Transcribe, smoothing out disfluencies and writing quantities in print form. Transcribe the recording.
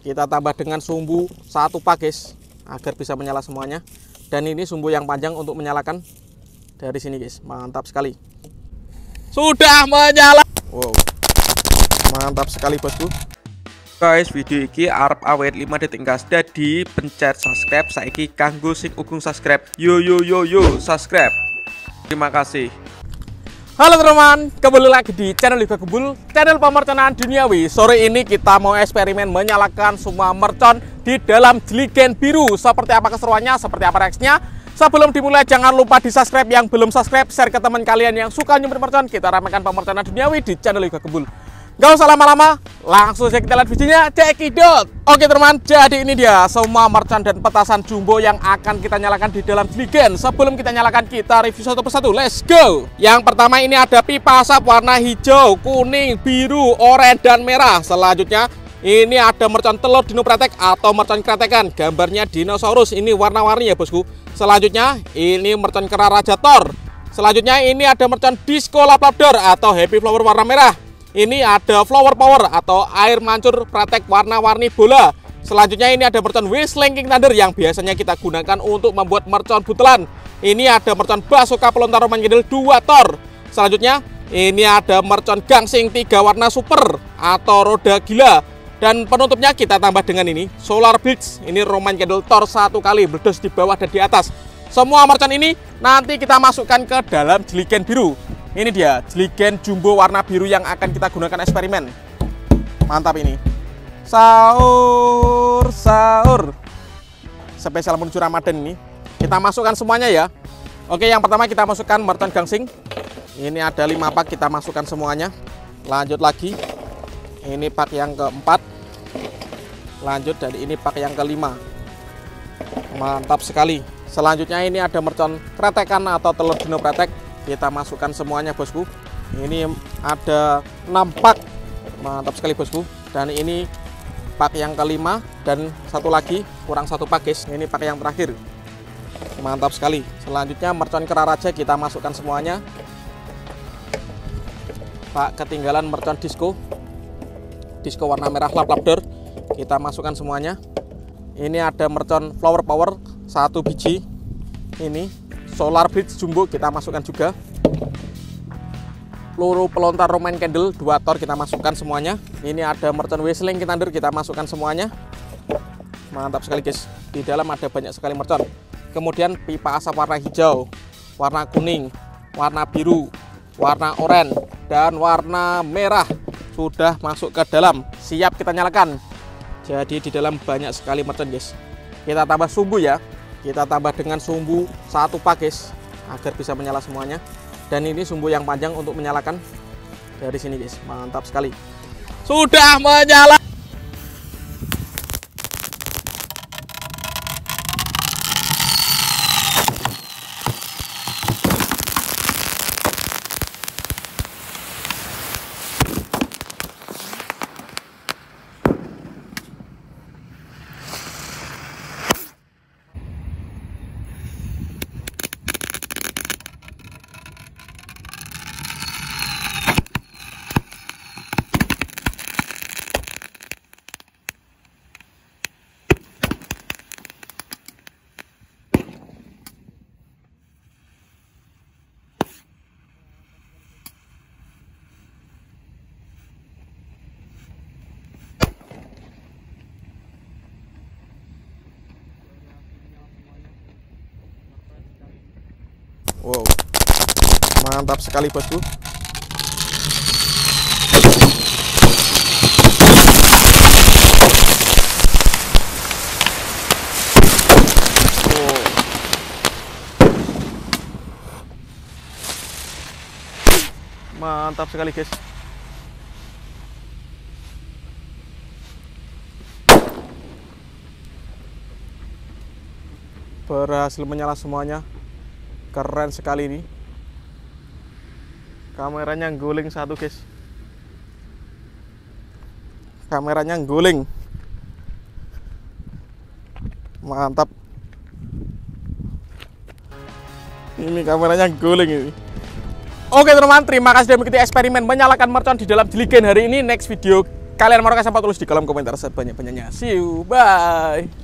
kita tambah dengan sumbu 1 pak guys, agar bisa menyala semuanya. Dan ini sumbu yang panjang untuk menyalakan dari sini guys. Mantap sekali. Sudah menyala. Wow, mantap sekali bosku. Guys, video ini arep awet 5 detik gas. Jadi pencet subscribe saiki kanggo sing ugung subscribe. Yo subscribe. Terima kasih. Halo teman-teman, kembali lagi di channel Yoga Gembul, channel pemerconaan duniawi. Sore ini kita mau eksperimen menyalakan semua mercon di dalam jeligen biru. Seperti apa keseruannya, seperti apa reaksinya. Sebelum dimulai jangan lupa di subscribe, yang belum subscribe share ke teman kalian yang suka nyumbur mercon. Kita ramaikan pemerconaan duniawi di channel Yoga Gembul. Gak usah lama-lama, langsung saja kita lihat videonya, cekidot. Oke teman, jadi ini dia semua mercon dan petasan jumbo yang akan kita nyalakan di dalam jeligen. Sebelum kita nyalakan, kita review satu persatu, let's go. Yang pertama ini ada pipa asap warna hijau, kuning, biru, oranye, dan merah. Selanjutnya ini ada mercon telur dino pretek atau mercon kretekan, gambarnya dinosaurus, ini warna-warni ya bosku. Selanjutnya ini mercon kera raja Thor. Selanjutnya ini ada mercon disco lapdor atau happy flower warna merah. Ini ada flower power atau air mancur pratek warna-warni bola. Selanjutnya ini ada mercon whistling king thunder yang biasanya kita gunakan untuk membuat mercon butelan. Ini ada mercon basoka pelontar roman kidul 2 Thor. Selanjutnya ini ada mercon gangsing 3 warna super atau roda gila. Dan penutupnya kita tambah dengan ini solar blitz. Ini roman kidul Thor 1 kali meledos di bawah dan di atas. Semua mercon ini nanti kita masukkan ke dalam jeligen biru. Ini dia jeligen jumbo warna biru yang akan kita gunakan eksperimen. Mantap ini. Sahur spesial menuju Ramadan ini. Kita masukkan semuanya ya. Oke, yang pertama kita masukkan mercon gangsing. Ini ada 5 pak, kita masukkan semuanya. Lanjut lagi. Ini pak yang keempat. Lanjut dari ini pak yang kelima. Mantap sekali. Selanjutnya ini ada mercon kretekan atau telur dino pretek. Kita masukkan semuanya bosku. Ini ada 6 pak. Mantap sekali bosku. Dan ini pak yang kelima. Dan satu lagi kurang 1 pak guys. Ini pak yang terakhir. Mantap sekali. Selanjutnya mercon kera raja kita masukkan semuanya. Pak ketinggalan mercon disco warna merah lapdor. Kita masukkan semuanya. Ini ada mercon flower power 1 biji. Ini solar blitz jumbo kita masukkan juga. Peluru pelontar roman candle 2 Thor kita masukkan semuanya. Ini ada mercon whistling king thunder kita masukkan semuanya. Mantap sekali guys. Di dalam ada banyak sekali mercon. Kemudian pipa asap warna hijau, warna kuning, warna biru, warna oranye, dan warna merah sudah masuk ke dalam. Siap kita nyalakan. Jadi di dalam banyak sekali mercon guys. Kita tambah sumbu ya. Kita tambah dengan sumbu 1 pak guys, agar bisa menyala semuanya. Dan ini sumbu yang panjang untuk menyalakan dari sini guys. Mantap sekali. Sudah menyala. Wow, mantap sekali bosku. Mantap sekali guys. Berhasil menyala semuanya. Keren sekali ini. Kameranya guling satu guys. Kameranya guling. Mantap. Ini kameranya guling ini. Oke teman-teman, terima kasih sudah mengikuti eksperimen menyalakan mercon di dalam jeligen hari ini. Next video Kalian mau kasih apa tulis di kolom komentar sebanyak-banyaknya. See you, bye.